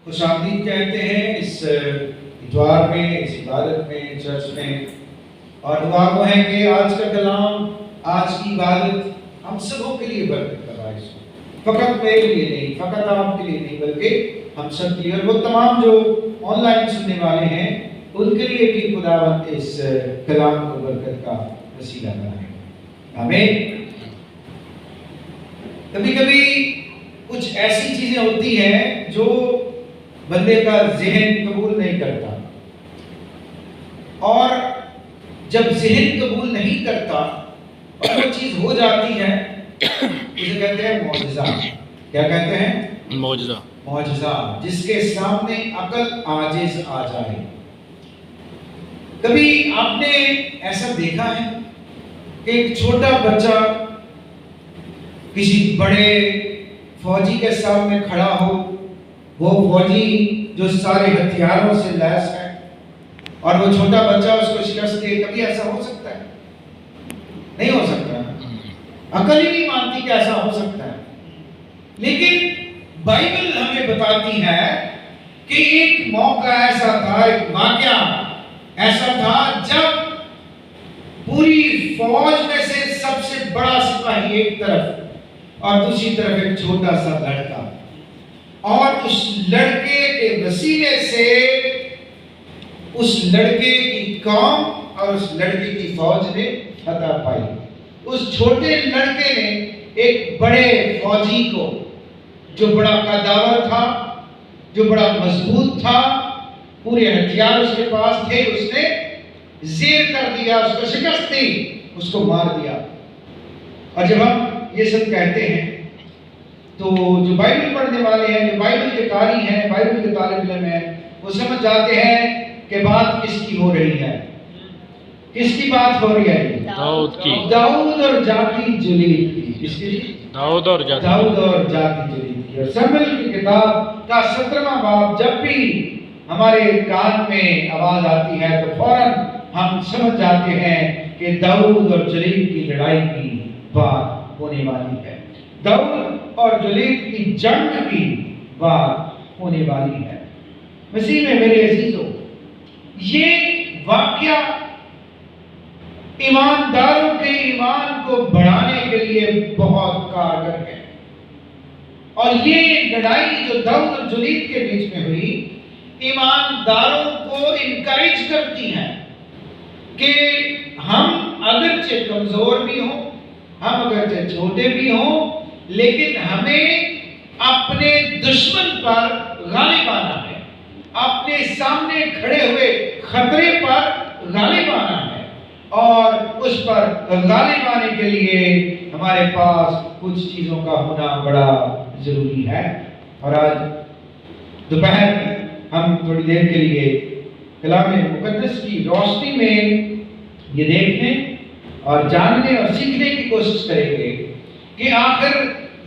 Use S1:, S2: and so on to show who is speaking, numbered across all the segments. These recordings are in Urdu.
S1: خوش آمدید کہتے ہیں اس اتوار میں، اس عبادت میں، چرچ میں، اور دعا کو ہے کہ آج کا کلام، آج کی عبادت ہم سبوں کے لیے برکت کا باعث ہو، فقط میرے لیے نہیں، فقط آپ کے لیے نہیں، بلکہ ہم سب کے لیے، اور وہ تمام جو آن لائن سننے والے ہیں ان کے لیے بھی خداوند اس کلام کو برکت کا وسیلہ بنائے۔ آمین۔ کبھی کبھی کچھ ایسی چیزیں ہوتی ہیں جو بندے کا ذہن قبول نہیں کرتا، اور جب ذہن قبول نہیں کرتا اور وہ چیز ہو جاتی ہے، اسے کہتے ہیں معجزہ۔ کیا کہتے ہیں؟
S2: معجزہ۔
S1: معجزہ، جس کے سامنے عقل عاجز آ جائے۔ کبھی آپ نے ایسا دیکھا ہے کہ ایک چھوٹا بچہ کسی بڑے فوجی کے سامنے کھڑا ہو، وہ فوجی جو سارے ہتھیاروں سے لیس ہے، اور وہ چھوٹا بچہ اس کو شکست دے؟ کبھی ایسا ہو سکتا ہے؟ نہیں ہو سکتا، عقل ہی نہیں مانتی کہ ایسا ہو سکتا ہے۔ لیکن بائبل ہمیں بتاتی ہے کہ ایک موقع ایسا تھا، ایک واقعہ ایسا تھا جب پوری فوج میں سے سب سے بڑا سپاہی ایک طرف اور دوسری طرف ایک چھوٹا سا لڑکا، اور اس لڑکے کے وسیلے سے اس لڑکے کی قوم اور اس لڑکے کی فوج نے فتح پائی۔ اس چھوٹے لڑکے نے ایک بڑے فوجی کو، جو بڑا قداور تھا، جو بڑا مضبوط تھا، پورے ہتھیار اس کے پاس تھے، اس نے زیر کر دیا، اس کو شکست دی، اس کو مار دیا۔ اور جب ہم یہ سب کہتے ہیں تو جو بائبل پڑھنے والے ہیں، جو بائبل کے قاری ہیں، بائبل کے طالب علم ہیں، وہ سمجھ جاتے ہیں کہ بات کس کی ہو رہی ہے۔ کس کی بات ہو رہی ہے؟
S2: داؤد کی۔
S1: داؤد اور جاتی جلیل کی۔ کس کی؟
S2: داؤد اور جاتی
S1: جلیل کی۔ اور سمویل کی کتاب کا 17واں باب جب بھی ہمارے کان میں آواز آتی ہے تو فوراً ہم سمجھ جاتے ہیں کہ داؤد اور جلیل کی لڑائی کی بات ہونے والی ہے، داؤد اور جلیل کی جنگ کی بات ہونے والی ہے۔ مسیح میں میرے عزیزو، یہ واقعہ ایمانداروں کے ایمان کو بڑھانے کے لیے بہت کارگر ہے، اور یہ لڑائی جو داؤد اور جلیل کے بیچ میں ہوئی، ایمانداروں کو انکریج کرتی ہے کہ ہم اگرچہ کمزور بھی ہوں، ہم اگرچہ چھوٹے بھی ہوں، لیکن ہمیں اپنے دشمن پر غالب آنا ہے، اپنے سامنے کھڑے ہوئے خطرے پر غالب آنا ہے، اور اس پر غالب آنے کے لیے ہمارے پاس کچھ چیزوں کا ہونا بڑا ضروری ہے۔ اور آج دوپہر میں ہم تھوڑی دیر کے لیے کلام مقدس کی روشنی میں یہ دیکھنے اور جاننے اور سیکھنے کی کوشش کریں گے کہ آخر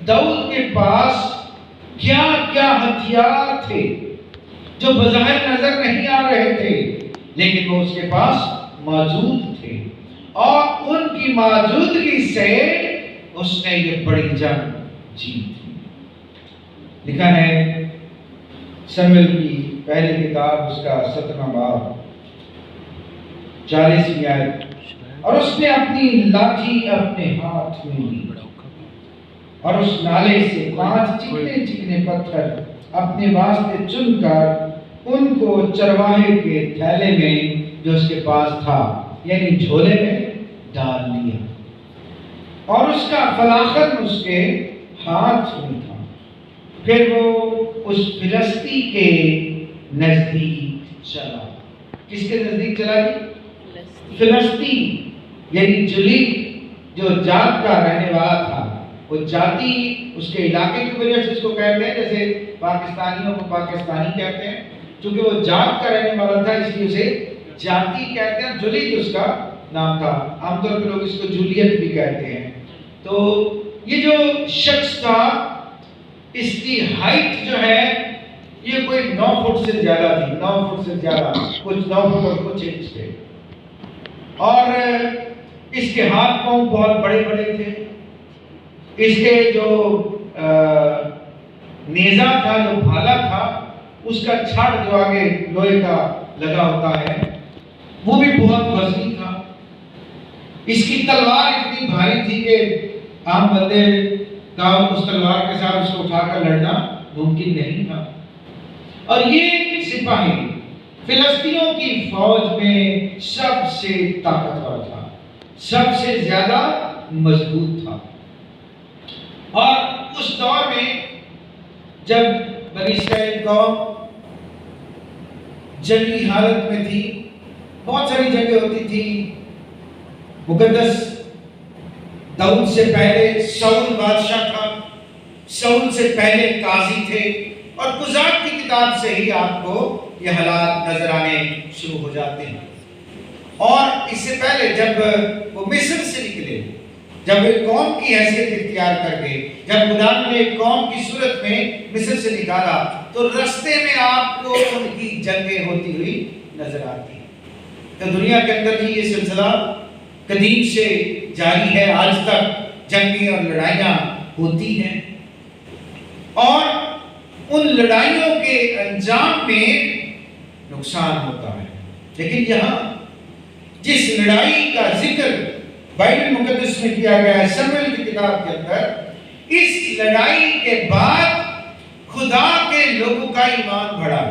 S1: داؤد کے پاس کیا کیا ہتھیار تھے جو بظاہر نظر نہیں آ رہے تھے، لیکن وہ اس کے پاس موجود تھے، اور ان کی موجودگی سے اس نے یہ بڑی جنگ جیتی۔ لکھا ہے سمویل کی پہلی کتاب، اس کا 17واں باب 40ویں آیت، اور اس نے اپنی لاٹھی اپنے ہاتھ میں لی اور اس نالے سے 5 چکنے چکنے پتھر اپنے واسطے چن کر ان کو چرواہے کے تھیلے میں جو اس کے پاس تھا، یعنی جھولے میں ڈال لیا، اور اس کا فلاخن اس کے ہاتھ میں تھا۔ پھر وہ اس فلسطی کے نزدیک چلا۔ کس کے نزدیک چلا جی؟ فلسطی، یعنی جلیل جو جات کا رہنے والا تھا۔ وہ جاتی اس کے علاقے کی وجہ سے اس کو کہتے ہیں، جیسے پاکستانیوں کو پاکستانی کہتے ہیں، چونکہ وہ جات کا رہنے والا تھا اس لیے اسے جاتی کہتے ہیں۔ جلیل اس کا نام تھا، عام طور پہ لوگ اس کو جولیت بھی کہتے ہیں۔ تو یہ جو شخص تھا، اس کی ہائٹ جو ہے یہ کوئی 9 فٹ سے زیادہ تھی، 9 فٹ سے زیادہ، کچھ 9 فٹ اور کچھ انچ تھے، اور اس کے ہاتھ پاؤں بہت بڑے بڑے تھے۔ اس کے جو نیزہ تھا، جو بھالا تھا، اس کا چھڑ جو آگے لوہے کا لگا ہوتا ہے وہ بھی بہت وزنی تھا. اس کی تلوار اتنی بھاری تھی کہ عام بندے کا اس تلوار کے ساتھ اس کو اٹھا کر لڑنا ممکن نہیں تھا. اور یہ سپاہی فلسطینیوں کی فوج میں سب سے طاقتور تھا، سب سے زیادہ مضبوط تھا. اور اس دور میں جب بنی اسرائیل قوم جنگی حالت میں تھی، بہت ساری جنگیں ہوتی تھی. مقدس داؤد سے پہلے ساؤل بادشاہ تھا، ساؤل سے پہلے قاضی تھے، اور قضات کی کتاب سے ہی آپ کو یہ حالات نظر آنے شروع ہو جاتے ہیں. اور اس سے پہلے جب وہ مصر سے نکلے، جب ایک قوم کی حیثیت اختیار کر گئے، جب خدا نے ایک قوم کی صورت میں مصر سے نکالا، تو رستے میں آپ کو ان کی جنگیں ہوتی ہوئی نظر آتی ہیں. تو دنیا کے اندر یہ سلسلہ قدیم سے جاری ہے، آج تک جنگیں اور لڑائیاں ہوتی ہیں. اور ان لڑائیوں کے انجام میں نقصان ہوتا ہے. لیکن یہاں جس لڑائی کا ذکر بائبل مقدس میں کیا گیا ہے سموئیل کی کتاب کے اندر، اس لڑائی کے بعد خدا کے لوگوں کا ایمان بڑھا.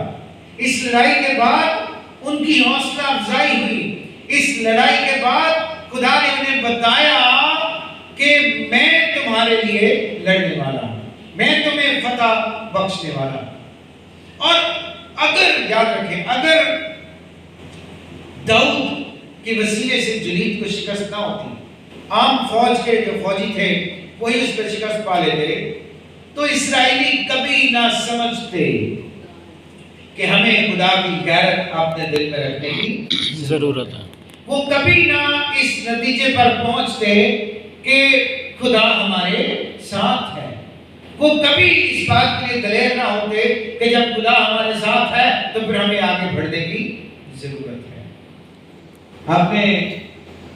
S1: اس لڑائی کے بعد ان کی حوصلہ افزائی ہوئی. اس لڑائی کے بعد خدا نے انہیں بتایا کہ میں تمہارے لیے لڑنے والا ہوں، میں تمہیں فتح بخشنے والا ہوں. اور اگر یاد رکھیں، اگر داؤد کے وسیلے سے جلیت کو شکست نہ ہوتی، عام فوج کے جو فوجی تھے وہی اس پر شکست پا لیتے، تو اسرائیلی کبھی نہ سمجھتے کہ ہمیں خدا کی غیرت اپنے دل میں رکھنے کی
S2: ضرورت ہے. وہ
S1: کبھی نہ اس نتیجے پر پہنچتے کہ خدا ہمارے ساتھ ہے. وہ کبھی اس بات کے لیے دلیر نہ ہوتے کہ جب خدا ہمارے ساتھ ہے تو پھر ہمیں آگے بڑھنے کی ضرورت ہے. آپ نے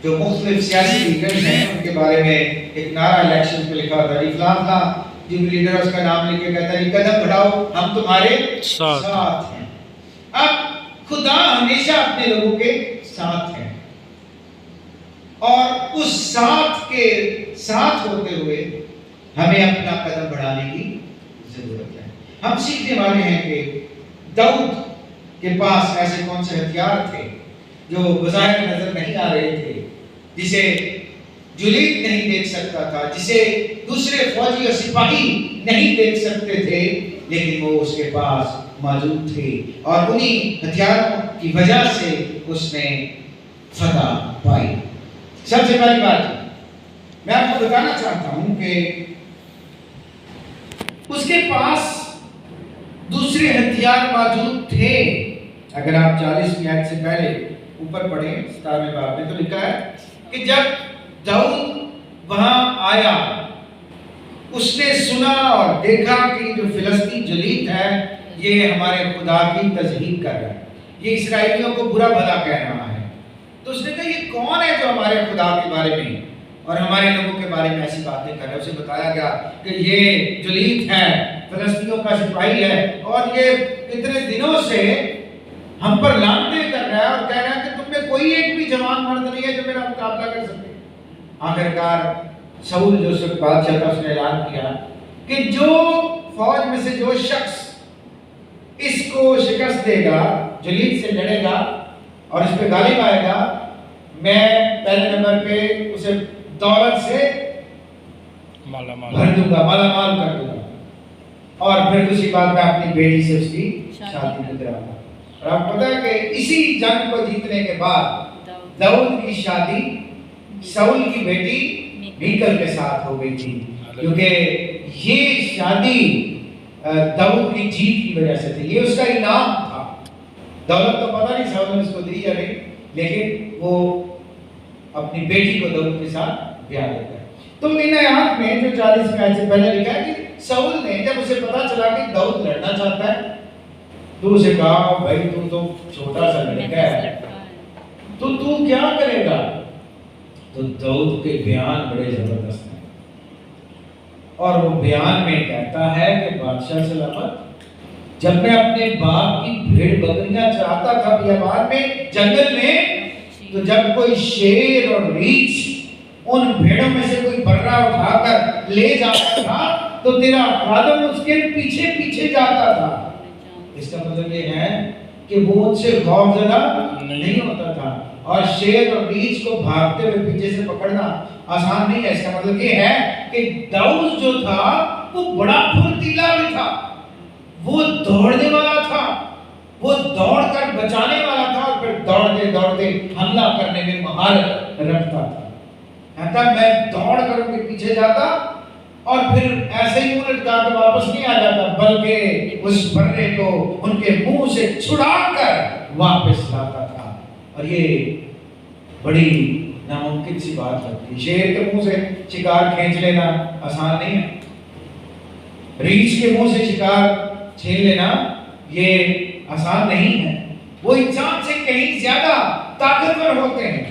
S1: جو مختلف سیاسی لیڈرز ہیں ان کے بارے میں ایک نعرہ الیکشن پہ لکھا تھا، فلاں فلاں جو لیڈر اس کا نام لکھ کے کہتا ہے قدم بڑھاؤ ہم تمہارے ساتھ ہیں. اب خدا ہمیشہ اپنے لوگوں کے ساتھ ہے، اور اس ساتھ کے ساتھ ہوتے ہوئے ہمیں اپنا قدم بڑھانے کی ضرورت ہے. ہم سیکھنے والے ہیں کہ داؤد کے پاس ایسے کون سے ہتھیار تھے جو بظاہر نظر نہیں آ رہے تھے، جسے جلیت نہیں دیکھ سکتا تھا، جسے دوسرے فوجی اور سپاہی نہیں دیکھ سکتے تھے، لیکن وہ اس کے پاس موجود تھے. اور انہی ہتھیاروں کی وجہ سے اس نے فتح پائی. سب سے پہلی بات میں آپ کو بتانا چاہتا ہوں کہ اس کے پاس دوسرے ہتھیار موجود تھے. اگر آپ 40 آیت سے پہلے اوپر پڑھیں 17ویں باب میں تو لکھا ہے کہ جب داؤد وہاں آیا، اس نے سنا اور دیکھا کہ جو فلسطین جلیت ہے یہ ہمارے خدا کی تذہین کر رہا ہے، یہ اسرائیلیوں کو برا بھلا کہہ رہا ہے. تو اس نے کہا یہ کون ہے جو ہمارے خدا کے بارے میں اور ہمارے لوگوں کے بارے میں ایسی باتیں کر رہا ہے. اسے بتایا گیا کہ یہ جلیت ہے، فلسطینیوں کا سپاہی ہے، اور یہ اتنے دنوں سے ہم پر لعنتیں کر رہا ہے اور کہہ رہا ہے کہ تم میں کوئی ایک بھی جوان مرد نہیں ہے جو میرا مقابلہ کر سکے. آخرکار ساؤل جو اس وقت بادشاہ تھا اس نے اعلان کیا کہ جو فوج میں سے جو شخص اس کو شکست دے گا، جلیت سے لڑے گا اور اس پہ غالب آئے گا، میں پہلے نمبر پہ اسے دولت سے بھر دوں گا، مالا مال کر دوں گا، اور پھر دوسری بات میں اپنی بیٹی سے اس کی شادی کراؤں گا. اور آپ پتہ ہے کہ اسی جنگ کو جیتنے کے بعد داؤد کی شادی ساؤل کی بیٹی میکل کے ساتھ ہو گئی تھی، کیونکہ یہ شادی داؤد کی جیت کی وجہ سے تھی. یہ اس کا انعام تھا. دولت تو پتہ نہیں ساؤل نے اس کو دی یا نہیں، لیکن وہ اپنی بیٹی کو داؤد کے ساتھ بیاہ دیتا ہے. تو ان آیات میں جو 40 آیت سے پہلے لکھا ہے کہ ساؤل نے جب اسے پتا چلا کہ داؤد لڑنا چاہتا ہے تو اسے کہا بھائی تو چھوٹا سا لڑکا ہے تو کیا کرے گا. تو داؤد کے بیان بڑے زبردست ہیں، اور وہ بیان میں کہتا ہے کہ بادشاہ سلامت جب میں اپنے باپ کی بھیڑ بکریاں چراتا تھا بیابان میں، جنگل میں، تو جب کوئی شیر اور ریچھ ان بھیڑوں میں سے کوئی برا اٹھا کر لے جاتا تھا تو تیرا خادم اس کے پیچھے پیچھے جاتا تھا۔ اس کا مطلب یہ ہے کہ وہ ان سے خوفزدہ نہیں ہوتا تھا، اور شیر اور ریچھ کو بھاگتے ہوئے پیچھے سے پکڑنا آسان نہیں ہے۔ اس کا مطلب یہ ہے کہ داؤد جو تھا وہ بڑا پھرتیلا بھی تھا، وہ دوڑنے والا تھا، وہ دوڑ کر بچانے والا تھا، اور پھر دوڑتے دوڑتے حملہ کرنے میں مہارت رکھتا تھا۔ کہتا میں دوڑ کر ان کے پیچھے جاتا اور پھر ایسے ہی الٹ کر واپس نہیں آ جاتا، بلکہ اس برے کو ان کے منہ سے چھڑا کر واپس لاتا تھا۔ اور یہ بڑی ناممکن سی بات ہے، شیر کے منہ سے شکار کھینچ لینا آسان نہیں ہے، ریچھ کے منہ سے شکار چھین لینا یہ آسان نہیں ہے۔ وہ انسان سے کہیں زیادہ طاقتور ہوتے ہیں،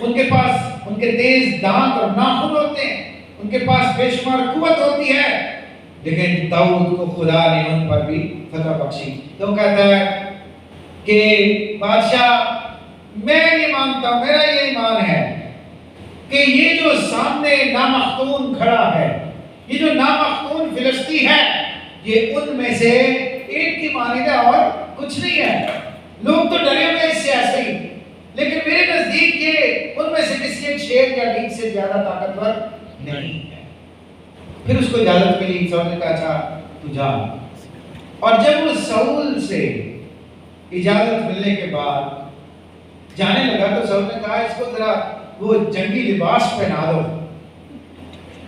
S1: ان کے پاس ان کے تیز دانت اور ناخن ہوتے ہیں، ان کے پاس بے شمار قوت ہوتی ہے، لیکن داؤد کو خدا نے ان پر بھی فتح بخشی۔ تو کہتا ہے کہ بادشاہ میں یہ مانتا ہوں، میرا یہ ایمان ہے کہ یہ جو سامنے نامختون کھڑا ہے، یہ جو نامختون فلسطی ہے، یہ ان میں سے ایک کی مانندہ اور کچھ نہیں ہے۔ لوگ تو ڈرے ہوئے اس سے ایسے ہی، لیکن میرے نزدیک یہ ان میں سے کسی ایک شیر یا ریچھ سے زیادہ طاقتور نہیں ہے۔ پھر اس کو اجازت ملی، ساؤل نے کہا اچھا تو جا۔ اور جب وہ ساؤل سے اجازت ملنے کے بعد جانے لگا تو ساؤل نے کہا اس کو ذرا وہ جنگی لباس پہنا دو۔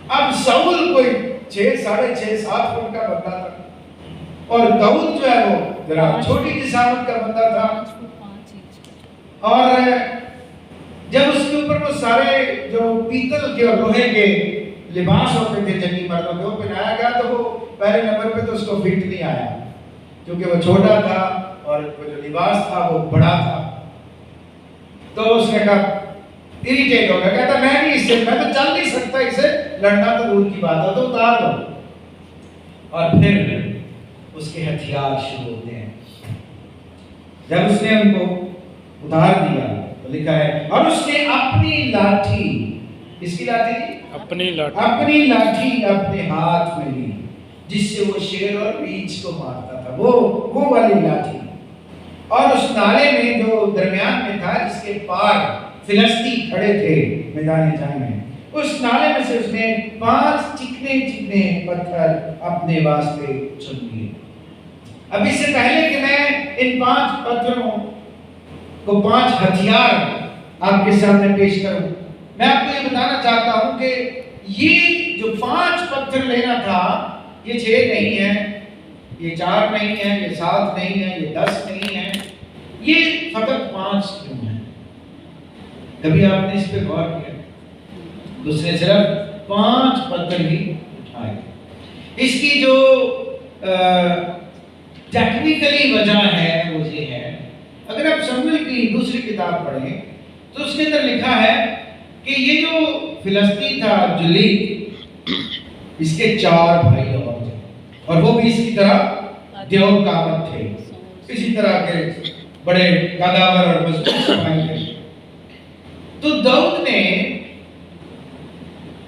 S1: اب ساؤل کوئی 6 ساڑھے 6 7 فٹ کا بندہ تھا، اور داؤد جو ہے وہ ذرا چھوٹی جسامت کا بندہ تھا، اور جب اس کے اوپر وہ سارے جو پیتل کے اور لوہے کے لباس ہوتے تھے جنگی مردوں کے، وہ پہنایا گیا تو وہ پہلے نمبر پہ تو اس کو فٹ نہیں آیا، کیونکہ وہ چھوٹا تھا اور وہ جو لباس تھا وہ بڑا تھا۔ تو اس نے کہا اریٹیٹ ہو گیا، کہتا میں تو چل نہیں سکتا، اسے لڑنا تو دور کی بات ہے، تو اتار دو۔ اور پھر اس کے ہتھیار شروع ہوتے ہیں۔ جب اس نے ان کو اتار دیا تو لکھا ہے اور اس نے اپنی لاٹھی، اس کی لاٹھی اپنی لاٹھی اپنے ہاتھ میں لی جس سے وہ شیر اور ریچھ کو مارتا تھا، وہ والی لاٹھی، اور اس نالے میں جو درمیان میں تھا جس کے پار فلسطی کھڑے تھے میدان جنگ میں، اس نالے میں سے اس نے 5 چکنے چکنے پتھر اپنے واسطے چن لیے۔ اب اس سے پہلے کہ میں ان 5 پتھروں کو 5 ہتھیار آپ کے سامنے پیش کروں، میں آپ کو یہ بتانا چاہتا ہوں کہ یہ جو 5 پتھر لینا تھا، یہ 6 نہیں ہے، یہ 4 نہیں ہے، یہ 7 نہیں ہے، یہ 10 نہیں ہے، یہ فقط 5 کیوں ہے؟ کبھی آپ نے اس پہ غور کیا؟ اس نے صرف 5 پتھر ہی اٹھائے۔ اس کی جو ٹیکنیکلی وجہ ہے وہ یہ ہے، اگر آپ سموئیل کی دوسری کتاب پڑھیں تو اس کے اندر لکھا ہے کہ یہ جو فلسطی تھا جلیل، اس کے 4 بھائی اور تھے، اور وہ بھی اس کی طرح دیو کامت تھے، اسی طرح کے بڑے قداور اور مضبوط بھائی تھے۔ تو داؤد نے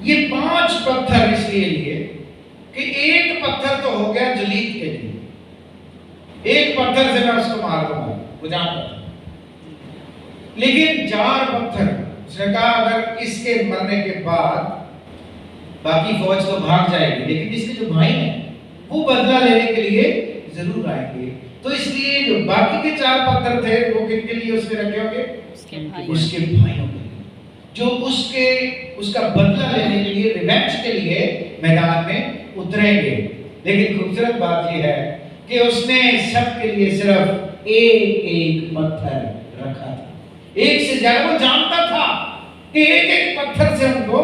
S1: یہ 5 پتھر اس لیے لیے کہ ایک پتھر تو ہو گیا جلیل کے لیے، ایک پتھر سے میں اس کو مار دوں گا، وہ جانتا تھا، لیکن 4 پتھر اس نے کہا اگر اس کے مرنے کے بعد باقی فوج تو بھاگ جائے گی، لیکن اس کے جو بھائی ہیں وہ بدلہ لینے کے لیے ضرور آئیں گے، تو اس لیے جو باقی کے 4 پتھر تھے وہ کن کے لیے اس نے رکھے ہوں گے؟ اس کے بھائیوں کے لیے، جو اس کا بدلہ لینے کے لیے، ریونج کے لیے میدان میں اتریں گے۔ لیکن خوبصورت بات یہ ہے کہ اس نے سب کے لیے صرف ایک پتھر رکھا تھا، ایک سے زیادہ، وہ جانتا تھا کہ ایک پتھر سے ان کو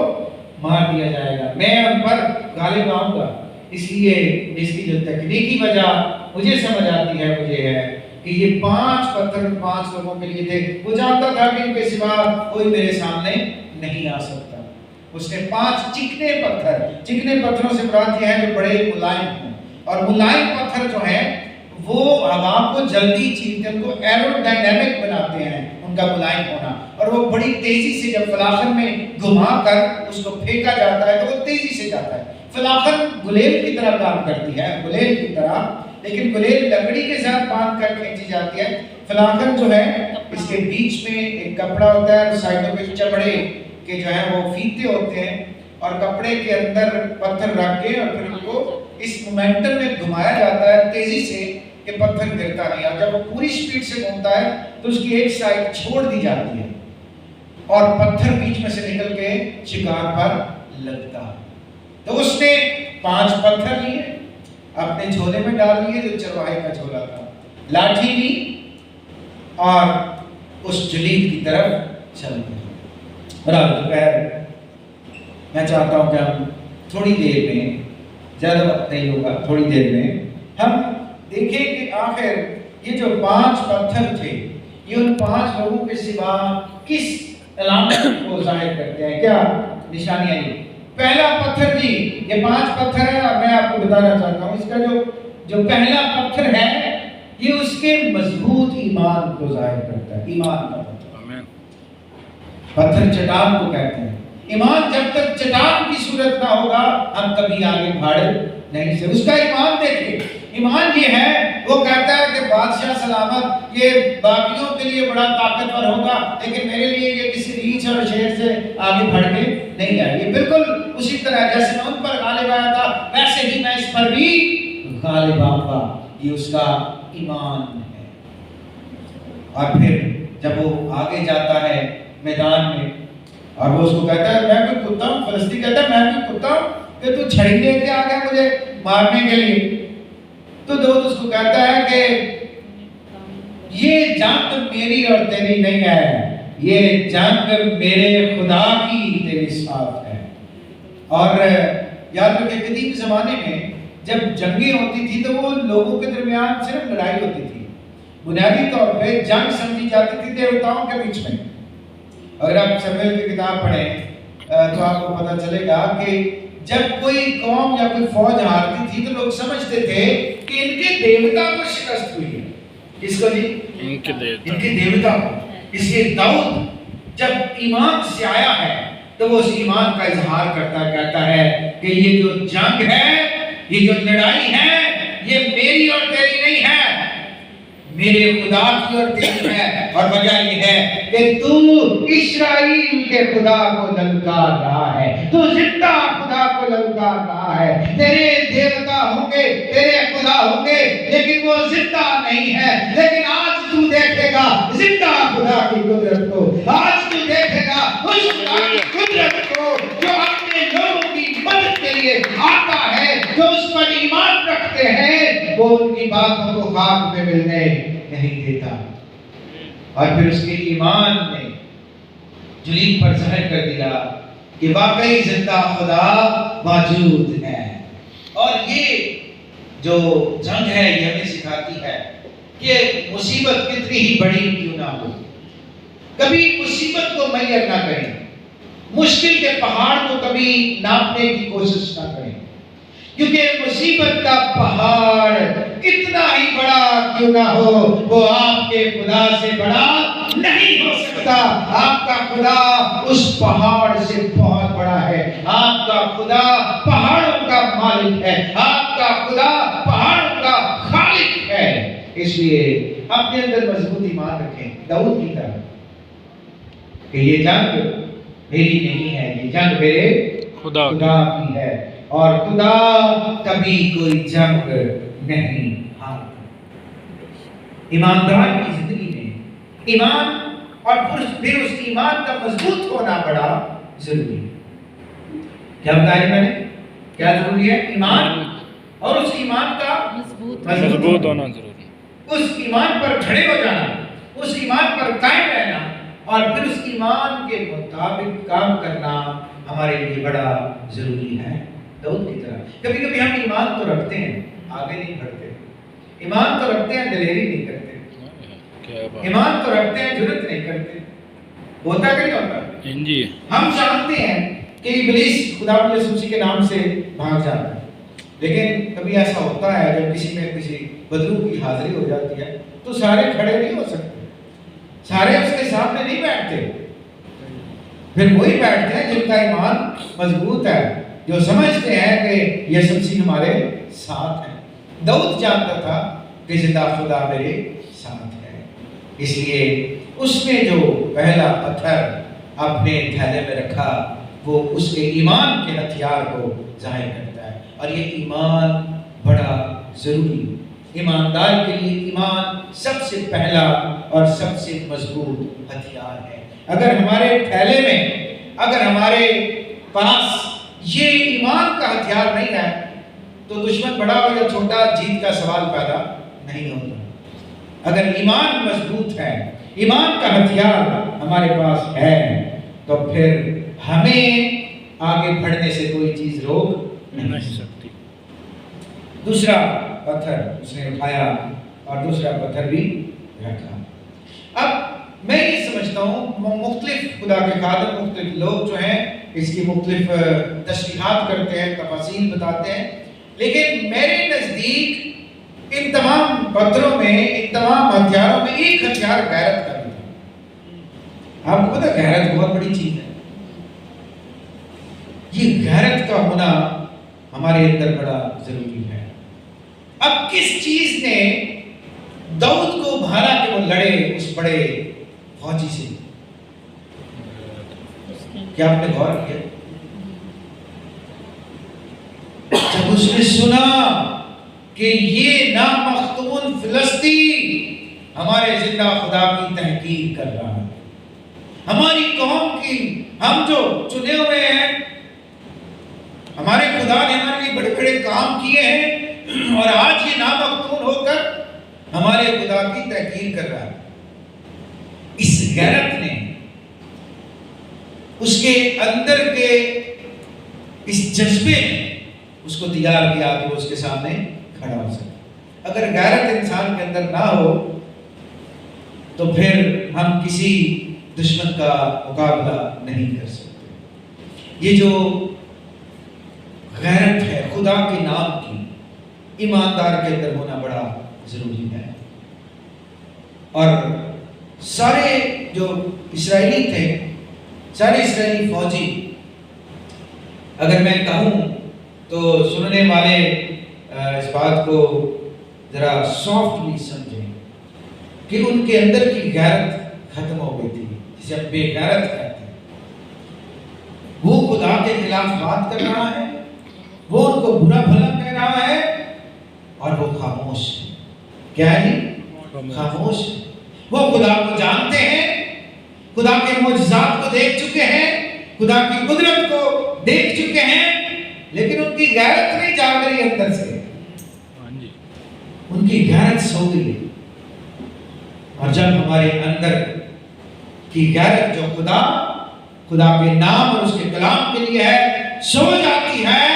S1: مار دیا جائے گا، میں ان پر غالب آؤں گا۔ اس لیے اس کی جو تکنیکی وجہ مجھے سمجھ آتی ہے وہ یہ ہے کہ یہ 5 پتھر 5 لوگوں کے لیے تھے، وہ جانتا تھا کہ ان کے سوا کوئی میرے سامنے نہیں آ سکتا۔ اس نے 5 چکنے پتھر، چکنے پتھروں سے مراد یہ ہے جو بڑے ملائم ہوں، اور ملائم پتھر جو ہیں وہ ہوا کو جلدی چیرتے ہیں، ان کو ایروڈائنامک بناتے ہیں ان کا ملائم ہونا، اور وہ بڑی تیزی سے جب فلاخن میں گھما کر اس کو پھینکا جاتا ہے تو وہ تیزی سے جاتا ہے۔ فلاخن گلیل کی طرح کام کرتی ہے، گلیل کی طرح، لیکن گلیل لکڑی کے ساتھ باندھ کر کھینچی جاتی ہے۔ فلاخن جو ہے اس کے بیچ میں ایک کپڑا ہوتا ہے اور سائڈوں پہ چمڑے کے جو ہے وہ فیتے ہوتے ہیں، اور کپڑے کے اندر پتھر رکھ کے اور پھر ان کو اس مومنٹم میں گھمایا جاتا ہے تیزی سے کہ پتھر گرتا نہیں، اور جب وہ پوری سپیڈ سے گھومتا ہے تو اس کی ایک سائڈ چھوڑ دی جاتی ہے اور پتھر بیچ میں سے نکل کے شکار پر لگتا ہے۔ تو اس نے 5 پتھر لیے، اپنے جھولے میں ڈال لیے جو چرواہے کا جھولا تھا، لاٹھی لی اور اس جلید کی طرف چل گئے۔ برابر دوپہر میں چاہتا ہوں کہ ہم تھوڑی دیر میں، زیادہ وقت نہیں ہوگا، تھوڑی دیر میں ہم دیکھیں کہ آخر یہ جو 5 پتھر تھے یہ ان 5 لوگوں کے سوا کس علامت کو ظاہر کرتے ہیں، کیا نشانیاں ہیں۔ پہلا پتھر جی یہ 5 پتھر ہیں، اور میں آپ کو بتانا چاہتا ہوں اس کا جو پہلا پتھر ہے یہ اس کے مضبوط ایمان کو ظاہر کرتا ہے۔ ایمان کا پتھر چٹان کو کہتے ہیں۔ ایمان جب تک چٹان کی صورت نہ ہوگا ہم کبھی آگے بڑھ نہیں سکتے۔ اس کا ایمان دیکھیں، ایمان یہ ہے، وہ کہتا ہے کہ بادشاہ سلامت یہ باقیوں کے لیے بڑا طاقتور ہوگا لیکن میرے لیے یہ کسی ریچھ اور شیر سے آگے بڑھ کے نہیں آئے۔ یہ بالکل اسی طرح جیسے میں ان پر غالب آیا تھا ویسے ہی میں اس پر بھی غالب آؤں گا، یہ اس کا ایمان ہے۔ اور پھر جب وہ آگے جاتا ہے میدان میں اور وہ اس کو کہتا ہے میں بھی کتا ہوں، فلسطین کہتا ہے میں بھی کتا ہوں کہ تو چھڑی لے کے آ گیا مجھے مارنے کے لیے، تو داؤد اس کو کہتا ہے کہ یہ جنگ میری اور تیری نہیں ہے، یہ جنگ میرے خدا کی تیری ساتھ ہے۔ اور یاد رکھیں قدیم زمانے میں جب جنگیں ہوتی تھی تو وہ لوگوں کے درمیان صرف لڑائی ہوتی تھی، بنیادی طور پہ جنگ سمجھی جاتی تھی دیوتاؤں کے بیچ میں۔ اگر آپ سمویل کی کتاب پڑھیں تو آپ کو پتہ چلے گا کہ جب کوئی قوم یا کوئی فوج ہارتی تھی تو لوگ سمجھتے تھے کہ ان کے دیوتا کو شکست ہوئی ہے۔ کس کو جی؟ ان کے دیوتا کو۔ اس لیے داؤد جب ایمان سے آیا ہے تو وہ اس ایمان کا اظہار کرتا کہتا ہے کہ یہ جو جنگ ہے، یہ جو لڑائی ہے، یہ میری اور تیری نہیں ہے، میرے خدا کی اور تیری ہے۔ اور وجہ یہ ہے کہ تو اسرائیل کے خدا کو للکار رہا ہے، تو زندہ خدا کو للکار رہا ہے۔ تیرے دیوتا ہوں گے، تیرے خدا ہوں گے، لیکن وہ زندہ نہیں ہے۔ لیکن آج تو دیکھے گا زندہ خدا کی قدرت کو، آج تو دیکھے گا اس خدا کی قدرت کو جو اپنے لوگوں کی مدد کے لیے آتا ہے، جو اس پر ایمان رکھتے ہیں، وہ ان کی باتوں کو خاک میں ملنے نہیں دیتا۔ اور پھر اس کے ایمان نے جلید پر ظاہر کر دیا کہ واقعی زندہ خدا موجود ہے۔ اور یہ جو جنگ ہے یہ ہمیں سکھاتی ہے کہ مصیبت کتنی ہی بڑی کیوں نہ ہو، کبھی مصیبت کو میسر نہ کریں، مشکل کے پہاڑ کو کبھی ناپنے کی کوشش نہ کریں، کیونکہ مصیبت کا پہاڑ کتنا ہی بڑا کیوں نہ ہو وہ آپ کے خدا سے بڑا نہیں ہو سکتا۔ آپ کا خدا اس پہاڑ سے بہت بڑا ہے، آپ کا خدا پہاڑوں کا مالک ہے، آپ کا خدا پہاڑوں کا خالق ہے۔ اس لیے اپنے اندر مضبوط ایمان رکھیں داؤد کی طرح کہ یہ جنگ میری نہیں ہے، یہ جنگ میرے خدا کی ہے، اور خدا کبھی کوئی جنگ نہیں ہارتا۔ ایماندار کی زندگی میں ایمان اور پھر اس ایمان کا مضبوط ہونا بڑا ضروری ہے۔ کیا بتایا میں نے؟ کیا ضروری ہے؟ ایمان اور اس ایمان کا مضبوط ہونا ضروری ہے۔ اس ایمان پر کھڑے ہو جانا، اس ایمان پر قائم رہنا، اور پھر اس ایمان کے مطابق کام کرنا ہمارے لیے بڑا ضروری ہے۔ داؤد کی طرح کبھی کبھی ہم ایمان تو رکھتے ہیں، آگے نہیں بڑھتے، ایمان تو رکھتے ہیں، دلیری نہیں کرتے، ایمان تو رکھتے ہیں، جرأت نہیں کرتے۔ ہوتا کہ نہیں ہوتا؟ ہم جانتے ہیں کہ ابلیس خدا یسوع مسیح کے نام سے بھاگ جاتا ہے، لیکن کبھی ایسا ہوتا ہے جب کسی میں کسی بدرو کی حاضری ہو جاتی ہے تو سارے کھڑے نہیں ہو سکتے، سارے اس کے سامنے نہیں بیٹھتے، پھر وہی بیٹھتے ہیں جن کا ایمان مضبوط ہے، جو سمجھتے ہیں کہ یسوع مسیح ہمارے ساتھ ہیں۔ داؤد جانتا تھا کہ زندہ خدا میرے ساتھ ہے، اس لیے اس نے جو پہلا پتھر اپنے تھیلے میں رکھا وہ اس کے ایمان کے ہتھیار کو ظاہر کرتا ہے، اور یہ ایمان بڑا ضروری، ایماندار کے لیے ایمان سب سے پہلا اور سب سے مضبوط ہتھیار ہے۔ اگر ہمارے تھیلے میں، اگر ہمارے پاس یہ ایمان کا ہتھیار نہیں ہے تو دشمن بڑا ہو یا چھوٹا جیت کا سوال پیدا نہیں ہوتا۔ اگر ایمان مضبوط ہے، ایمان کا ہتھیار ہمارے پاس ہے تو پھر ہمیں آگے بڑھنے سے کوئی چیز روک نہیں سکتی۔ دوسرا پتھر اس نے اٹھایا اور دوسرا پتھر بھی رکھا۔ اب میں یہ سمجھتا ہوں مختلف خدا کے خادم، مختلف لوگ جو ہیں اس کی مختلف تشریحات کرتے ہیں، تفاصیل بتاتے ہیں، لیکن میرے نزدیک ان تمام پتھروں میں، ان تمام ہتھیاروں میں ایک ہتھیار غیرت کا بھی تھا۔ آپ کو پتہ غیرت بہت بڑی چیز ہے، یہ غیرت کا ہونا ہمارے اندر بڑا ضروری ہے۔ اب کس چیز نے داؤد کو بھالا کہ وہ لڑے اس بڑے فوجی سے؟ کیا آپ نے غور کیا؟ جب اس نے سنا کہ یہ نامختون فلسطی ہمارے زندہ خدا کی تحقیر کر رہا ہے، ہماری قوم کی، ہم جو چنے ہوئے ہیں، ہمارے خدا نے ہمارے لیے بڑے بڑے کام کیے ہیں، اور آج یہ نامختون ہو کر ہمارے خدا کی تحقیر کر رہا ہے۔ اس غیرت نے اس کے اندر کے اس جذبے نے اس کو تیار کیا کہ وہ اس کے سامنے کھڑا ہو سکے۔ اگر غیرت انسان کے اندر نہ ہو تو پھر ہم کسی دشمن کا مقابلہ نہیں کر سکتے۔ یہ جو غیرت ہے خدا کے نام کی، ایماندار کے اندر ہونا بڑا ضروری ہے۔ اور سارے جو اسرائیلی تھے، سارے اسرائیلی فوجی، اگر میں کہوں تو سننے والے اس بات کو ذرا سافٹلی سمجھیں کہ ان کے اندر کی غیرت ختم ہو گئی تھی، جسے ہم بے غیرت کہتے ہیں۔ وہ خدا کے خلاف بات کر رہا ہے، وہ ان کو برا بھلا کہہ رہا ہے، اور وہ خاموش ہے۔ کیا ہے؟ خاموش ہے۔ وہ خدا کو جانتے ہیں، خدا کے معجزات کو دیکھ چکے ہیں، خدا کی قدرت کو دیکھ چکے ہیں، لیکن ان کی غیرت نہیں جاگ رہی اندر سے، ان کی غیرت سو گئی ہے۔ اور جب ہمارے اندر کی غیرت جو خدا کے نام اور اس کے کلام کے لیے ہے سو جاتی ہے،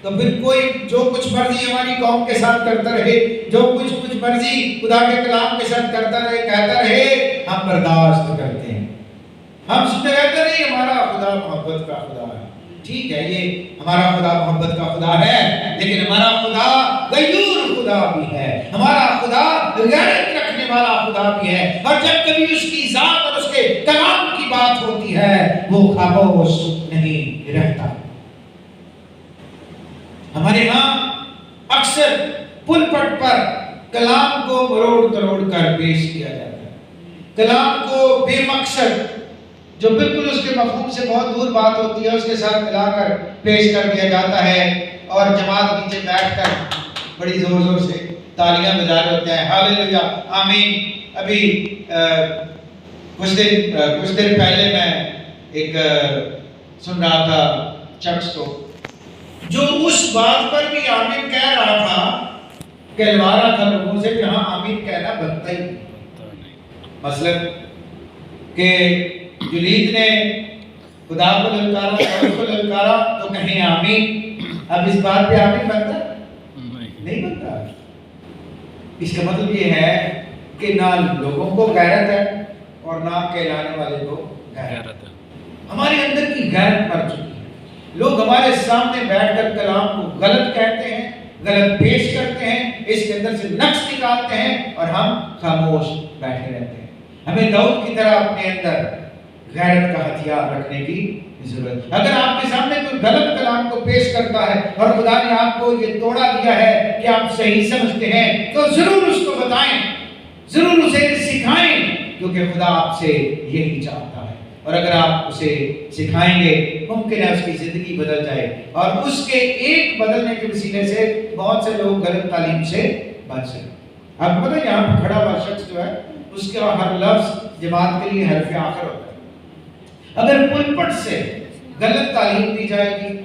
S1: تو پھر کوئی جو کچھ مرضی ہماری قوم کے ساتھ کرتا رہے، جو کچھ مرضی خدا کے کلام کے ساتھ کرتا رہے، کہتا رہے، ہم برداشت کرتے ہیں۔ ہم سنتے کہتے نہیں ہمارا خدا محبت کا خدا ہے۔ ٹھیک ہے، یہ ہمارا خدا محبت کا خدا ہے، لیکن ہمارا خدا غیور خدا بھی ہے، ہمارا خدا غیرت رکھنے والا خدا بھی ہے، اور جب کبھی اس کی ذات اور اس کے کلام کی بات ہوتی ہے وہ خاموش نہیں رہتا۔ ہمارے ہاں اکثر پل پٹ پر کلام کو مروڑ تروڑ کر پیش کیا جاتا ہے، کلام کو بے مقصد، جو بالکل اس کے مفہوم سے بہت دور بات ہوتی ہے، اس کے ساتھ ملا کر پیش کر دیا جاتا ہے، اور جماعت نیچے بیٹھ کر بڑی زور زور سے تالیاں بجا رہے ہوتے ہیں، ہاللیلویا، آمین۔ ابھی کچھ دن پہلے میں ایک سن رہا تھا شخص کو جو اس بات پر بھی آمین کہہ رہا تھا، کہلوا رہا تھا لوگوں سے کہ ہاں آمین کہنا بنتا ہی نہیں۔ مثلا کہ جلید نے خدا کو للکارا، خدا کو للکارا تو کہیں آمین، اب اس بات پہ آمین بنتا نہیں بنتا۔ اس کا مطلب یہ ہے کہ نہ لوگوں کو غیرت ہے اور نہ کہلانے والے کو غیرت ہے۔ ہمارے اندر کی غیرت مر چکی ہے۔ لوگ ہمارے سامنے بیٹھ کر کلام کو غلط کہتے ہیں، غلط پیش کرتے ہیں، اس کے اندر سے نقص نکالتے ہیں اور ہم خاموش بیٹھے رہتے ہیں۔ ہمیں داؤد کی طرح اپنے اندر غیرت کا ہتھیار رکھنے کی ضرورت۔ اگر آپ کے سامنے کوئی غلط کلام کو پیش کرتا ہے اور خدا نے آپ کو یہ توڑا دیا ہے کہ آپ صحیح سمجھتے ہیں، تو ضرور اس کو بتائیں، ضرور اسے سکھائیں، کیونکہ خدا آپ سے یہی چاہتا ہے۔ اور اگر آپ اسے سکھائیں گے، ممکن ہے اس کی زندگی بدل جائے، اور اس کے ایک بدلنے کے وسیلے سے بہت سے لوگ غلط تعلیم سے بچ سکیں۔ آپ کو پتہ ہے یہاں پہ کھڑا ہوا شخص جو ہے، اس کا ہر لفظ جماعت کے لیے حرف آخر ہوتا ہے۔ اگر پلپٹ سے غلط تعلیم دی جائے گی،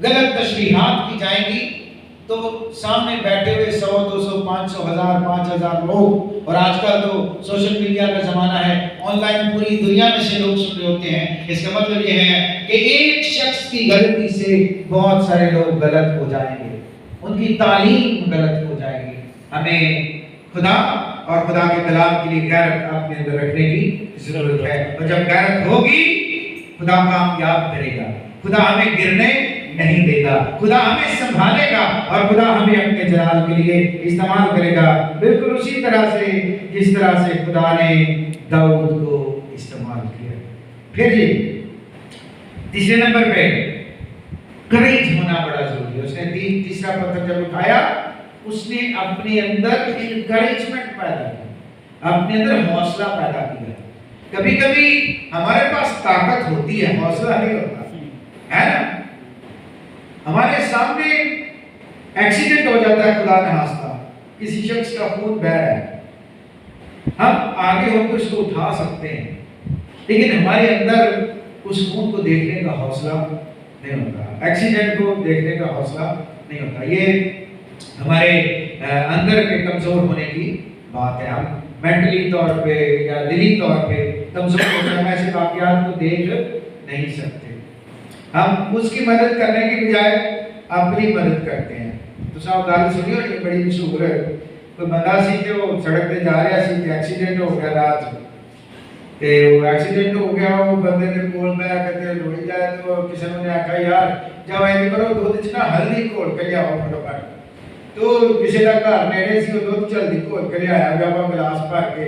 S1: غلط تشریحات کی جائیں گی، تو سامنے بیٹھے ہوئے 100 200 500 1000 5000 لوگ، اور آج کل تو سوشل میڈیا کا زمانہ ہے، آن لائن پوری دنیا میں سے لوگ سن رہے ہوتے ہیں۔ اس کا مطلب یہ ہے کہ ایک شخص کی غلطی سے بہت سارے لوگ غلط ہو جائیں گے، ان کی تعلیم غلط ہو جائے گی۔ ہمیں خدا اور خدا کے کلام کے لیے غیرت اپنے اندر رکھنے کی ضرورت ہے، اور جب غیرت ہوگی خدا کامیاب کرے گا، خدا ہمیں گرنے نہیں دے گا، خدا ہمیں سنبھالے گا، اور خدا ہمیں اپنے جلال کے لیے استعمال کرے گا، بالکل اسی طرح سے جس طرح سے خدا نے داؤد کو استعمال کیا۔ پھر جی تیسرے نمبر پہ کریج ہونا بڑا ضروری ہے۔ اس نے تیسرا پتھر جب اٹھایا، اس نے اپنے اندر انکریجمنٹ پیدا کی، اپنے اندر حوصلہ پیدا کیا۔ کبھی کبھی ہمارے پاس طاقت ہوتی ہے، حوصلہ نہیں ہوتا ہے نا۔ ہمارے سامنے ایکسیڈنٹ ہو جاتا ہے، خدا نہ خواستہ کسی شخص کا خون بہہ رہا ہے، ہم آگے ہو کے اس کو اٹھا سکتے ہیں، لیکن ہمارے اندر اس خون کو دیکھنے کا حوصلہ نہیں ہوتا، ایکسیڈنٹ کو دیکھنے کا حوصلہ نہیں ہوتا۔ یہ ہمارے اندر کے کمزور ہونے کی بات ہے۔ ہم مینٹلی طور پہ یا دلی طور پہ کمزور ہوتے ہیں، ہم ایسے واقعات کو دیکھ نہیں سکتے۔ ہم اس کی مدد کرنے کی بجائے اپنی مدد کرتے ہیں۔ تو صاحب گال سنی ہو، یہ بڑی مشہور ہے، کوئی بندہ سی تے وہ سڑک پہ جا رہا سی تے ایکسیڈنٹ ہو گیا رات تے وہ ایکسیڈنٹ ہو گیا، وہ بندے نے کول میں کہتے لوڑی جائے، تو کسی نے آکھا یار جاؤ ایسے کرو دودھ چ نا ہلدی گھول کے لیاؤ فٹافٹ۔ تو کسی کا گھر نیڑے سی، وہ دودھ جلدی گھول کے لے آیا، جب گلاس بھر کے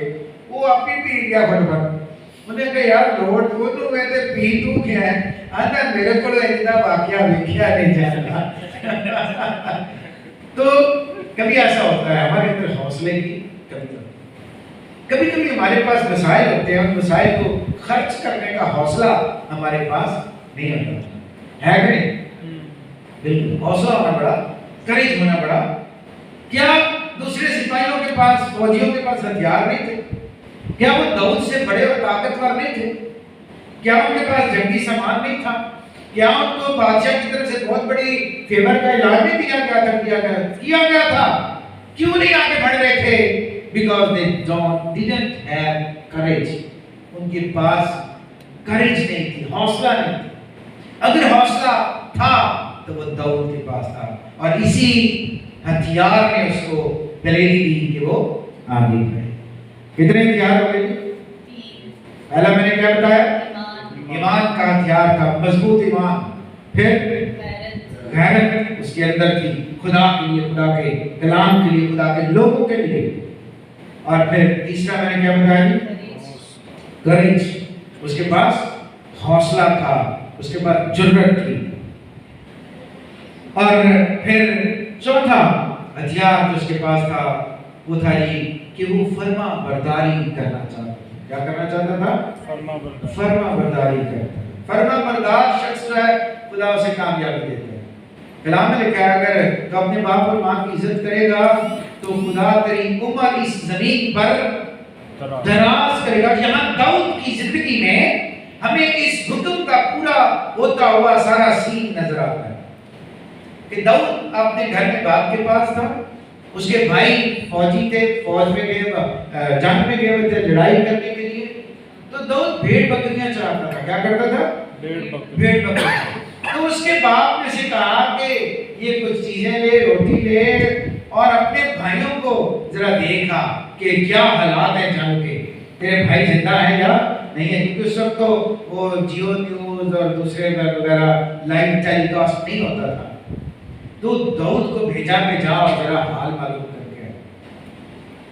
S1: وہ آپ ہی پی گیا فٹافٹ۔ انہیں کہا یار لوڑ تو میں تے پی تو کیا ہے؟ آتا میرے کو اتنا واقعہ ویکھیا نہیں جانا۔ تو کبھی ایسا ہوتا ہے ہمارے اندر حوصلے کی کمی ہوتی ہے، کبھی کبھی ہمارے پاس وسائل ہوتے ہیں، ان وسائل کو خرچ کرنے کا حوصلہ ہمارے پاس نہیں ہوتا ہے کہ نہیں؟ بالکل حوصلہ ہونا بڑا، کریج ہونا بڑا۔ کیا دوسرے سپاہیوں کے پاس، فوجیوں کے پاس ہتھیار نہیں تھے؟ کیا وہ داؤد سے بڑے اور طاقتور نہیں تھے؟ کیا ان کے پاس جنگی سامان نہیں تھا؟ کیا ان کو بادشاہ کی طرف سے بہت بڑی فیور کا اعلان نہیں کیا گیا تھا؟ کیا گیا تھا؟ کیوں نہیں آگے بڑھ رہے تھے؟ Because they didn't have courage. ان کے پاس courage نہیں تھی، حوصلہ نہیں تھی۔ اگر حوصلہ تھا تو وہ داؤد کے پاس تھا، اور اسی ہتھیار نے اس کو دلیری دی کہ وہ آگے بڑھے۔ کتنے ہتھیار ہو گئے؟ پہلا میں نے کیا بتایا؟ ایمان کا ہتھیار تھا، مضبوط ایمان، پھر غیرت اس کے اندر تھی، خدا کے لیے، خدا کے کلام کے لیے، خدا کے لوگوں کے لیے، اور پھر تیسرا میں نے کیا بتایا؟ کریج، اس کے پاس حوصلہ تھا، اس کے پاس جرأت تھی، اور پھر چوتھا ہتھیار جو اس کے پاس تھا وہ تھا یہ کہ وہ فرما برداری کرنا چاہتا تھا۔ کیا کرنا چاہتا تھا؟ فرما برداری کرتا۔ فرما بردار شخص جو ہے خدا اسے کامیابی دیتا ہے۔ کلام میں لکھا ہے اگر تو اپنے باپ اور ماں کی عزت کرے گا تو خدا تیری عمر اس زمین پر دراز کرے گا۔ یہاں داؤد کی زندگی میں ہمیں اس حکم کا پورا ہوتا ہوا سارا سین نظر آتا ہے کہ داؤد اپنے گھر میں باپ کے پاس تھا، اس کے بھائی فوجی تھے، فوج میں گئے، جنگ میں گئے ہوئے تھے لڑائی کرنے کے لیے، تو داؤد بھیڑ بکریاں چراتا تھا۔ کیا کرتا تھا؟ بھیڑ بکریاں۔ تو اس کے باپ نے سے کہا کہ یہ کچھ چیزیں لے، روٹی لے، اور اپنے بھائیوں کو ذرا دیکھا کہ کیا حالات ہیں جنگ کے، تیرے بھائی زندہ ہیں یا نہیں ہے، کیونکہ اس وقت تو وہ جیو نیوز اور دوسرے وغیرہ لائیو ٹیلی کاسٹ نہیں ہوتا تھا۔ تو داؤد کو بھیجا کہ جاؤ ذرا حال معلوم کر کے۔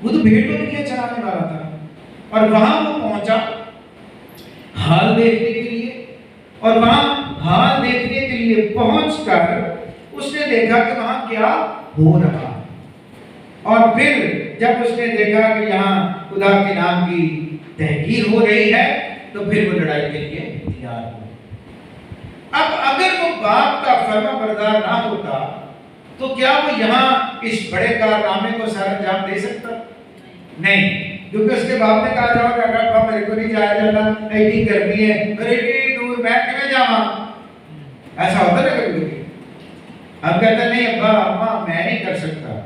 S1: وہ تو بھیڑ بکریاں چرانے والا تھا، اور وہاں وہ پہنچا حال دیکھنے کے لیے، اور وہاں حال دیکھنے کے لیے پہنچ کر اس نے دیکھا کہ وہاں کیا ہو رہا، اور پھر جب اس نے دیکھا کہ یہاں خدا کے نام کی تحقیر ہو رہی ہے تو پھر وہ لڑائی کے لیے تیار ہو۔ اب اگر وہ باپ کا فرما بردار نہ ہوتا تو کیا وہ یہاں اس بڑے کارنامے کو سر انجام دے سکتا؟ نہیں، کیونکہ اس کے باپ نے کہا جاؤ کہ اگر باپ میرے کو نہیں جایا جاتا، ایڈی گرمی ہے، ایڈی دور میں کیوں جاواں؟ ایسا ہوتا نا کبھی کبھی ہم کہتے نہیں ابا اماں میں نہیں کر سکتا،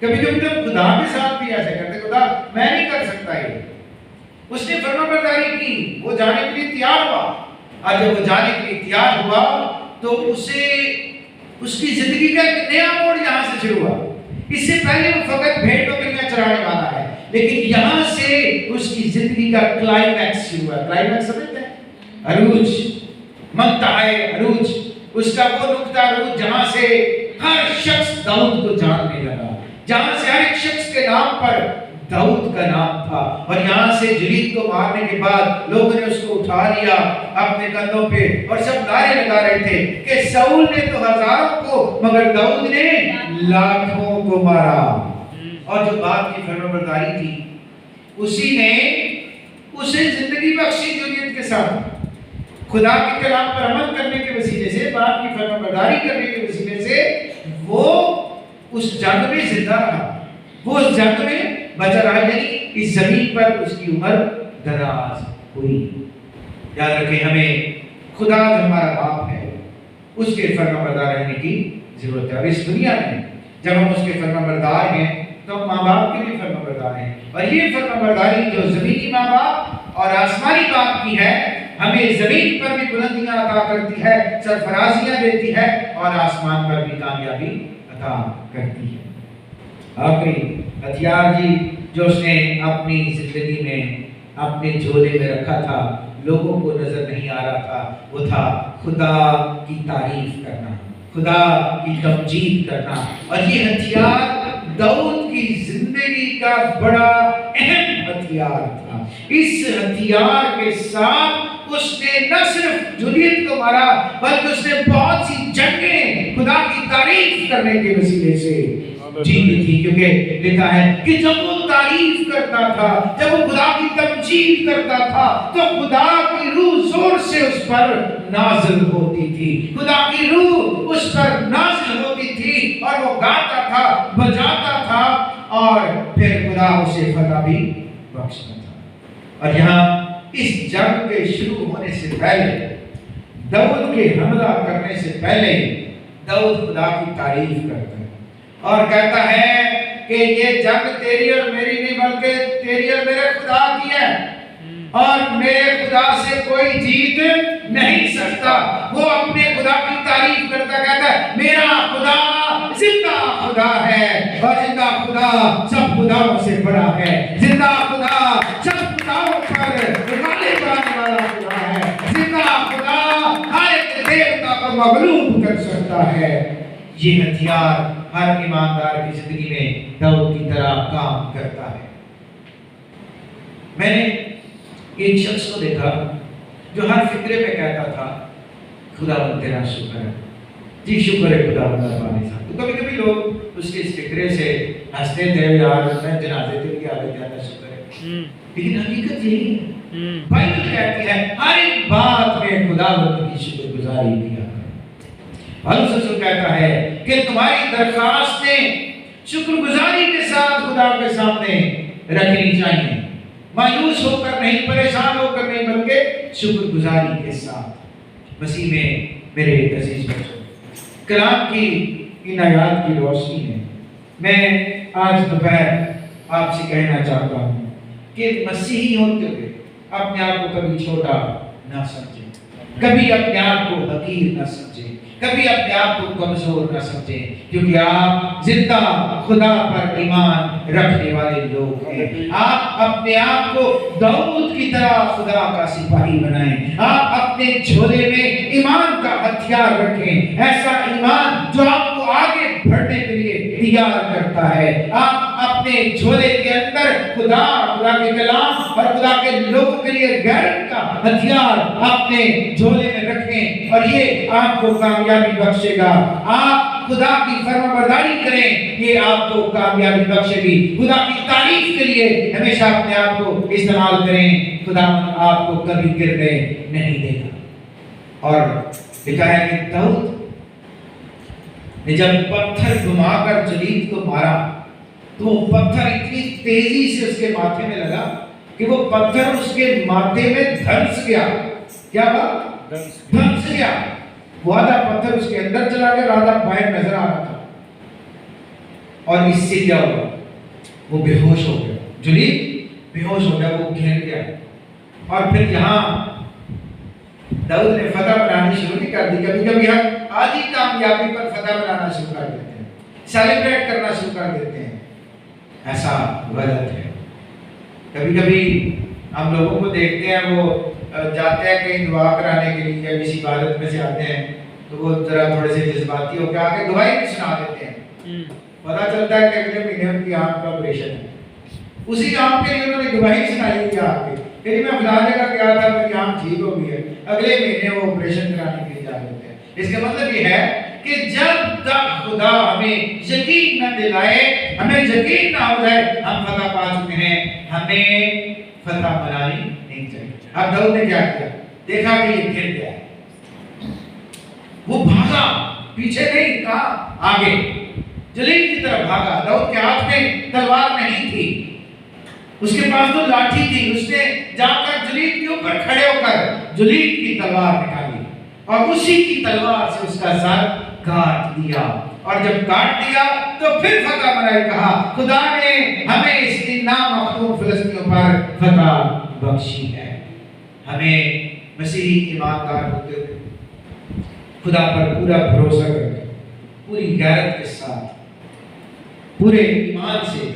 S1: کبھی کبھی تو خدا کے ساتھ بھی ایسے کرتے خدا میں نہیں کر سکتا یہ۔ اس نے فرما برداری کی، وہ جانے کے لیے تیار ہوا، اور جب وہ جانے کے لیے تیار ہوا تو اسے اس کی زندگی کا ایک نیا موڑ یہاں سے شروع ہوا۔ اس سے پہلے وہ فقط بھیڑ بکریاں چرانے والا ہے، لیکن یہاں سے اس کی زندگی کا کلائمیکس شروع ہوا۔ کلائمیکس سمجھتے ہیں؟ عروج، منتہائے عروج، اس کا وہ نقطہ عروج جہاں سے ہر شخص داؤد کو جاننے لگا، جہاں سے ہر ایک شخص کے نام پر داؤد کا نام تھا، اور یہاں سے جلیت کو مارنے کے بعد لوگوں نے اس کو اٹھا لیا اپنے کندھوں پہ، اور سب نعرے لگا رہے تھے کہ ساؤل نے تو ہزاروں کو مگر داؤد نے لاکھوں کو مارا۔ اور جو باپ کی فرمانبرداری تھی اسی نے اسے زندگی بخشی جلیت کے ساتھ، خدا کے کلام پر عمل کرنے کے وسیلے سے، باپ کی فرمانبرداری کرنے کے وسیلے سے وہ اس جنگ میں زندہ رہا، وہ اس جنگ میں بچا رہا، یعنی اس زمین پر اس کی عمر دراز ہوئی۔ یاد رکھیں ہمیں خدا جو ہمارا باپ ہے اس کے فرمانبردار رہنے کی ضرورت ہے، اور اس دنیا میں جب ہم اس کے فرمانبردار ہیں تو ہم ماں باپ کے بھی فرمانبردار ہیں، اور یہ فرمانبرداری جو زمینی ماں باپ اور آسمانی باپ کی ہے ہمیں زمین پر بھی بلندیاں عطا کرتی ہے، سرفرازیاں دیتی ہے، اور آسمان پر بھی کامیابی عطا کرتی ہے۔ آخری ہتھیار جی جو اس نے اپنی زندگی میں اپنے جھولے میں رکھا تھا، لوگوں کو نظر نہیں آ رہا تھا، وہ تھا خدا کی تعریف کرنا، خدا کی تمجید کرنا، اور یہ ہتھیار داؤد کی زندگی کا بڑا اہم ہتھیار تھا۔ اس ہتھیار کے ساتھ اس نے نہ صرف جلیت کو مارا بلکہ اس نے بہت سی جنگیں خدا کی تعریف کرنے کے وسیلے سے جیتی تھی، کیونکہ لکھا ہے کہ جب وہ تعریف کرتا تھا، جب وہ خدا کی تمجید کرتا تھا تو خدا کی روح زور سے اس پر نازل ہوتی تھی، خدا کی روح اس پر نازل ہوتی تھی، اور وہ گاتا تھا، بجاتا تھا، اور پھر خدا اسے فتح بھی بخشتا تھا۔ اور یہاں اس جنگ کے شروع ہونے سے پہلے، داؤد کے حملہ کرنے سے پہلے داؤد خدا کی تعریف کرتا ہے اور کہتا ہے کہ یہ جنگ تیری اور میری نہیں بلکہ تیری اور میرے خدا کی ہے، اور میرے خدا سے کوئی جیت نہیں سکتا۔ وہ اپنے خدا کی تعریف کرتا کہتا ہے میرا خدا زندہ خدا ہے، اور زندہ خدا سب خداؤں سے بڑا ہے، زندہ خدا سب خداؤں پر غالب آنے والا خدا ہے، زندہ خدا ہر ایک دیوتا کو مغلوب کر سکتا ہے۔ یہ ہتھیار ہر ایماندار کی زندگی میں داؤد کی طرح کام کرتا ہے۔ میں نے ایک شخص کو دیکھا جو ہر فکرے پہ کہتا تھا خدا تیرا شکر ہے، جی شکر ہے خدا مہربانی صاحب۔ تو کبھی کبھی لوگ اس کے اس فکرے سے ہنستے تھے، یار میں جنازے کے لیے آگے جاتا شکر ہے، لیکن حقیقت یہی ہے، بائبل کہتی ہے ہر ایک بات میں خدا کی شکر گزاری کیا۔ پالوس رسول کہتا ہے کہ تمہاری درخواستیں شکر گزاری کے ساتھ خدا کے سامنے رکھنی چاہیے، مایوس ہو کر نہیں، پریشان ہو کر نہیں، بلکہ شکر گزاری کے ساتھ۔ مسیح میں میرے عزیز بچوں، کلام کی ان آیات کی روشنی میں میں آج دوپہر آپ سے کہنا چاہتا ہوں کہ مسیحی ہوتے ہوئے اپنے آپ کو کبھی چھوٹا نہ سمجھیں، کبھی اپنے آپ کو حقیر نہ سمجھیں، کبھی اپنے آپ کو کمزور نہ سمجھیں، کیونکہ آپ زندہ خدا پر ایمان رکھنے والے لوگ ہیں۔ آپ اپنے آپ کو داؤد کی طرح خدا کا سپاہی بنائیں، آپ اپنے جھولے میں ایمان کا ہتھیار رکھیں، ایسا ایمان جو آپ کو آگے بڑھنے کے لیے تیار کرتا ہے۔ آپ اپنے جھولے کے اندر خدا کے کلام اور خدا کے لوگوں کے لیے غیرت کا ہتھیار اپنے جھولے میں رکھیں اور یہ آپ کو کامیابی بخشے گا۔ آپ خدا کی فرمانبرداری کریں، یہ آپ کو کامیابی بخشے گی۔ خدا کی تعریف کے لیے ہمیشہ اپنے آپ کو استعمال کریں، خدا آپ کو کبھی گرنے نہیں دے گا۔ اور لکھا ہے کہ داؤد نے جب پتھر گھما کر جلیل کو مارا تو وہ پتھر اتنی تیزی سے اس کے ماتھے میں لگا کہ وہ پتھر اس کے ماتھے میں دھنس گیا۔ کیا بات؟ دھنس گیا۔ وہ آدھا پتھر اس کے اندر چلا گیا اور آدھا باہر نظر آ رہا تھا، اور اس سے کیا ہوا؟ وہ بے ہوش ہو گیا، جلیل بے ہوش ہو گیا، وہ گر گیا۔ اور پھر یہاں داؤد نے فتح بنانی شروع نہیں کر دی۔ کبھی کبھی ہم آدھی کامیابی پر فتح بنانا شروع کر دیتے ہیں، سیلیبریٹ کرنا شروع کر دیتے ہیں، ایسا غلط ہے۔ کبھی کبھی ہم لوگوں کو دیکھتے ہیں وہ جاتے ہیں کہیں دعا کرانے کے لیے یا کسی عبادت میں سے آتے ہیں تو وہ ذرا تھوڑے سے جذباتی ہو کے آ کے گواہی بھی سنا دیتے ہیں۔ پتہ چلتا ہے کہ اگلے مہینے ان کی آنکھ کا آپریشن ہے، اسی آنکھ کے لیے انہوں نے گواہی سنائی تھی آ کے کہ میں فلاں جگہ گیا تھا، میری آنکھ ٹھیک ہو گئی ہے، اگلے مہینے وہ آپریشن کرانے کے لیے جا رہے ہیں۔ اس کا مطلب یہ ہے کہ جب تک خدا ہمیں یقین نہ دلائے، ہمیں یقین نہ ہو جائے ہم فتح پا چکے ہیں، ہمیں فتح بنانی نہیں چاہیے۔ اب داؤد نے کیا کیا؟ دیکھا کہ یہ گر گیا، وہ بھاگا، پیچھے نہیں، کہا آگے جلیل کی طرف بھاگا۔ داؤد کے ہاتھ میں تلوار نہیں تھی، اس کے پاس تو لاٹھی تھی۔ اس نے جا کر جلیل کے اوپر کھڑے ہو کر جلیل کی تلوار نکالی اور اسی کی تلوار سے اس کا سر کاٹ دیا، اور جب کاٹ دیا تو پھر فتح بنائی۔ کہا خدا نے ہمیں اس نامختوم فلسطینیوں پر فتح بخشی ہے۔ ہمیں مسیحی ایماندار ہوتے ہوئے خدا پر پورا بھروسہ کر کے، پوری غیرت کے ساتھ، پورے ایمان سے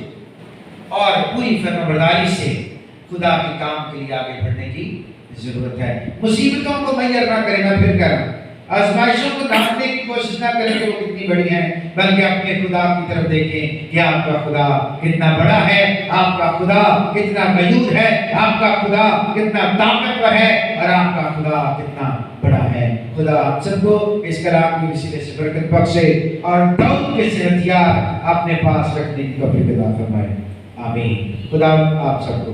S1: اور پوری فرمانبرداری سے خدا کے کام کے لیے آگے بڑھنے کی ضرورت ہے۔ مصیبتوں کو میسر نہ کریں، میں پھر کہہ رہا ہوں، آزمائشوں کو ڈھانپنے کی کوشش نہ کریں کہ وہ کتنی بڑی ہیں، بلکہ اپنے خدا کی طرف دیکھیں کہ آپ کا خدا کتنا بڑا ہے، آپ کا خدا کتنا غیور ہے، آپ کا خدا کتنا طاقتور ہے، اور آپ کا خدا کتنا بڑا ہے۔ خدا ہم سب کو اس کلام کی وسیلے سے برکت بخشے اور داؤد کے سے ہتھیار اپنے پاس رکھنے کی توفیق عطا فرمائے۔ آمین۔ خدا آپ سب کو